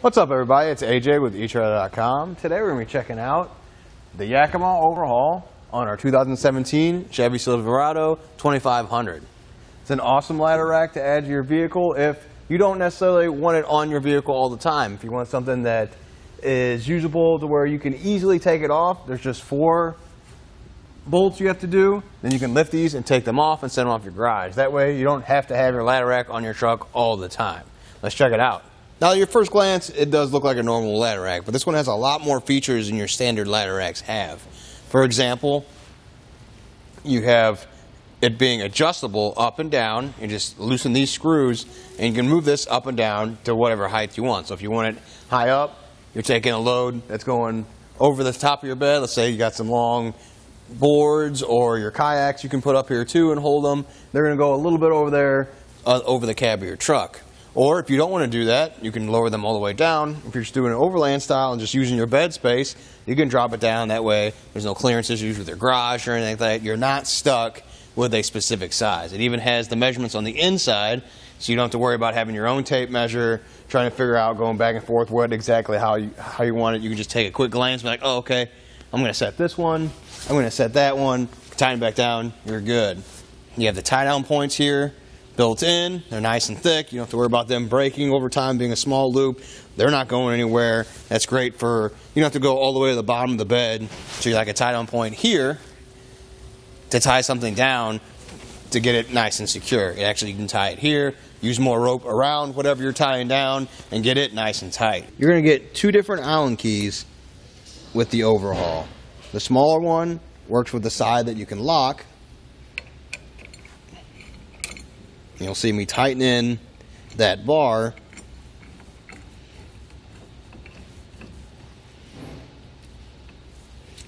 What's up, everybody? It's AJ with eTrailer.com. Today we're going to be checking out the Yakima overhaul on our 2017 Chevy Silverado 2500. It's an awesome ladder rack to add to your vehicle if you don't necessarily want it on your vehicle all the time. If you want something that is usable to where you can easily take it off, there's just 4 bolts you have to do, then you can lift these and take them off and send them off your garage. That way you don't have to have your ladder rack on your truck all the time. Let's check it out. Now, at your first glance, it does look like a normal ladder rack, but this one has a lot more features than your standard ladder racks have. For example, you have it being adjustable up and down. You just loosen these screws, and you can move this up and down to whatever height you want. So if you want it high up, you're taking a load that's going over the top of your bed. Let's say you got some long boards or your kayaks you can put up here too and hold them. They're going to go a little bit over there, over the cab of your truck. Or if you don't want to do that, you can lower them all the way down. If you're just doing an overland style and just using your bed space, you can drop it down. That way there's no clearance issues with your garage or anything like that. You're not stuck with a specific size. It even has the measurements on the inside, so you don't have to worry about having your own tape measure, trying to figure out, going back and forth what exactly how you want it. You can just take a quick glance and be like, oh, okay, I'm going to set this one, I'm going to set that one, tighten it back down, you're good. You have the tie down points here built in. They're nice and thick. You don't have to worry about them breaking over time, being a small loop. They're not going anywhere. That's great for, you don't have to go all the way to the bottom of the bed. So you like a tie down point here to tie something down to get it nice and secure. Actually, you can tie it here, use more rope around whatever you're tying down, and get it nice and tight. You're going to get 2 different Allen keys with the overhaul. The smaller one works with the side that you can lock. You'll see me tighten in that bar.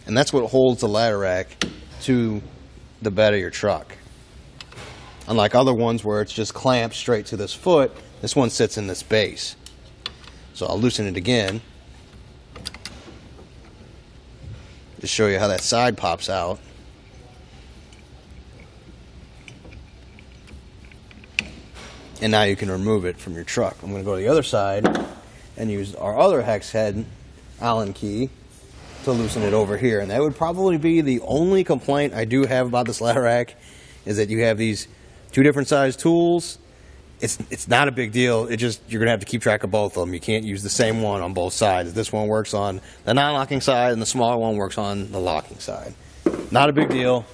And that's what holds the ladder rack to the bed of your truck. Unlike other ones where it's just clamped straight to this foot, this one sits in this base. So I'll loosen it again. Just show you how that side pops out. And now you can remove it from your truck. I'm going to go to the other side and use our other hex head Allen key to loosen it over here. And that would probably be the only complaint I do have about this ladder rack, is that you have these 2 different size tools. It's not a big deal. It just, you're going to have to keep track of both of them. You can't use the same one on both sides. This one works on the non-locking side and the smaller one works on the locking side. Not a big deal.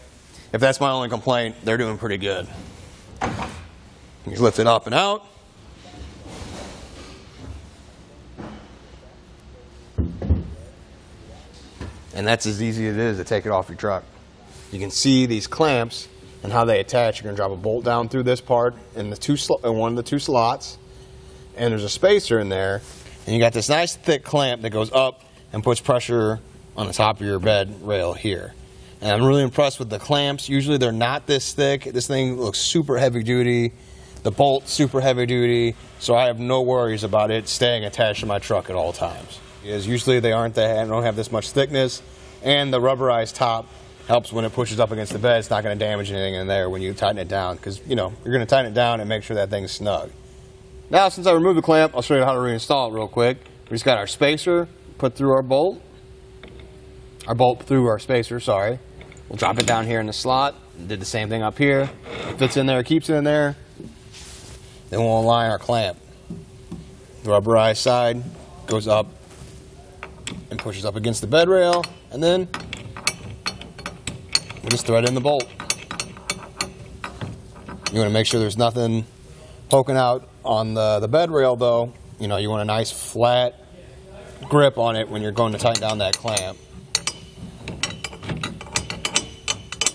If that's my only complaint, they're doing pretty good. You lift it up and out. And that's as easy as it is to take it off your truck. You can see these clamps and how they attach. You're going to drop a bolt down through this part in one of the 2 slots. And there's a spacer in there. And you got this nice thick clamp that goes up and puts pressure on the top of your bed rail here. And I'm really impressed with the clamps. Usually they're not this thick. This thing looks super heavy duty. The bolt super heavy duty, so I have no worries about it staying attached to my truck at all times. Because usually they don't have this much thickness, and the rubberized top helps when it pushes up against the bed. It's not going to damage anything in there when you tighten it down, because you're going to tighten it down and make sure that thing's snug. Now, since I removed the clamp, I'll show you how to reinstall it real quick. We just got our spacer put through our bolt through our spacer, sorry. We'll drop it down here in the slot. Did the same thing up here. It fits in there, keeps it in there. Then we'll align our clamp. The rubberized side goes up and pushes up against the bed rail, and then we just thread in the bolt. You want to make sure there's nothing poking out on the bed rail, though. You want a nice flat grip on it when you're going to tighten down that clamp.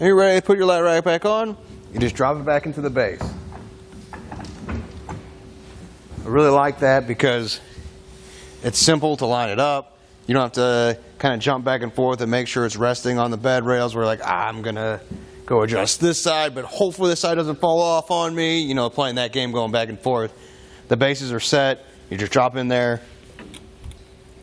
Are you ready to put your ladder rack back on? You just drop it back into the base. I really like that because it's simple to line it up. You don't have to kind of jump back and forth and make sure it's resting on the bed rails. We're like, I'm going to go adjust this side, but hopefully this side doesn't fall off on me. Playing that game, going back and forth. The bases are set. You just drop in there.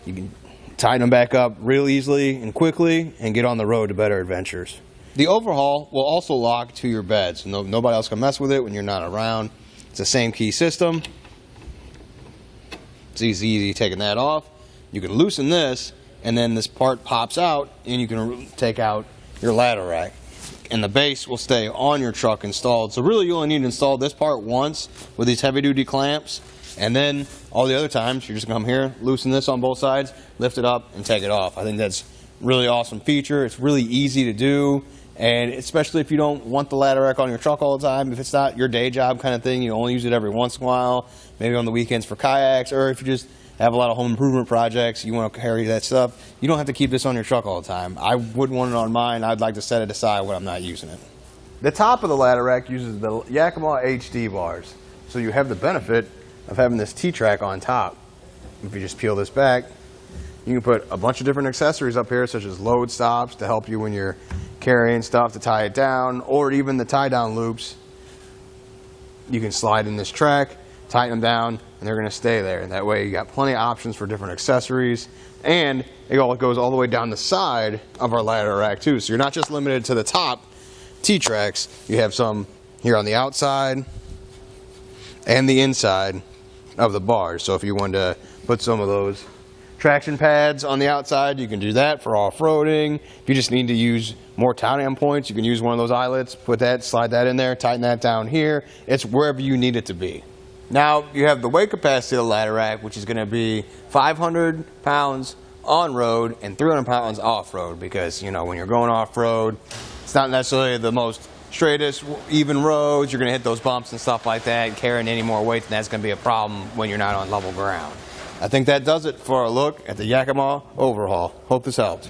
You can tighten them back up real easily and quickly and get on the road to better adventures. The overhaul will also lock to your bed, so nobody else can mess with it when you're not around. It's the same key system. It's easy taking that off. You can loosen this, and then this part pops out, and you can take out your ladder rack. And the base will stay on your truck installed. So really you only need to install this part once with these heavy duty clamps, and then all the other times you're just gonna come here, loosen this on both sides, lift it up and take it off. I think that's a really awesome feature. It's really easy to do, and especially if you don't want the ladder rack on your truck all the time, if it's not your day job kind of thing, you only use it every once in a while, maybe on the weekends for kayaks, or if you just have a lot of home improvement projects, you want to carry that stuff, you don't have to keep this on your truck all the time. I wouldn't want it on mine. I'd like to set it aside when I'm not using it. The top of the ladder rack uses the Yakima HD bars, so you have the benefit of having this T-track on top. If you just peel this back, you can put a bunch of different accessories up here, such as load stops to help you when you're carrying stuff to tie it down, or even the tie-down loops. You can slide in this track, tighten them down, and they're going to stay there. And that way you got plenty of options for different accessories, and it all goes all the way down the side of our ladder rack too. So you're not just limited to the top T-tracks, you have some here on the outside and the inside of the bars. So if you wanted to put some of those traction pads on the outside, you can do that for off-roading. If you just need to use more tie-down points, you can use one of those eyelets, put that, slide that in there, tighten that down here. It's wherever you need it to be. Now you have the weight capacity of the ladder rack, which is going to be 500 pounds on road and 300 pounds off road, because you know when you're going off road, it's not necessarily the most straightest even roads. You're going to hit those bumps and stuff like that, and carrying any more weight, and that's going to be a problem when you're not on level ground. I think that does it for a look at the Yakima OverHaul. Hope this helped.